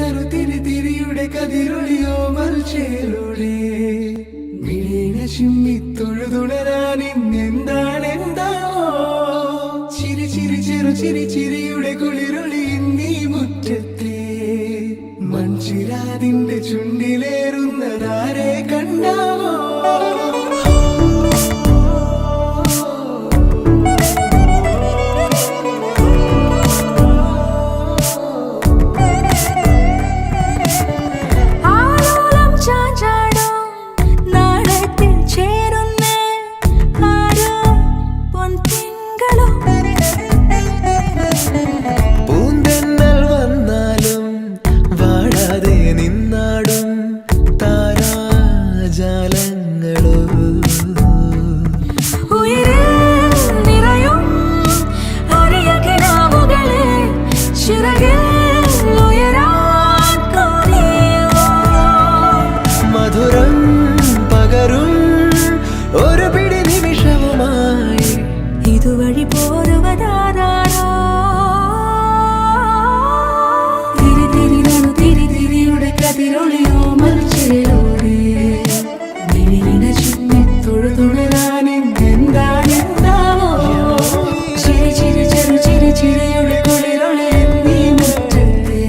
നറു തിരി തിരിയുടെ കതിരൊളിയോ മൽച്ചേലോടെ മിഴീന ചിമ്മി തൊഴുതുണരാൻ ഇന്നെന്താണെന്താവോ ചിരി ചിരി ചെറു ചിരി ചിരിയുടെ കുളിരൊളി നീ മുറ്റത്തെ മൺചിരാതിന്റെ ചുണ്ടിലേറുന്നതാരെ കണ്ടാവോ ഇതുവഴി പോരുവതാരോ തിരി തിരി നറു തിരി തിരിയുടെ കതിരൊളിയോ മൽച്ചേലോടെ മിഴീന ചിമ്മി തൊഴുതുണരാൻ ഇന്നെന്താണെന്താവോ ചിരി ചിരി ചെറു ചിരി ചിരിയുടെ കുളിരൊളി നീ മുറ്റത്തെ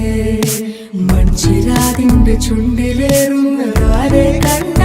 മൺചിരാതിന്റെ ചുണ്ടിലേറുന്നതാരെ കണ്ട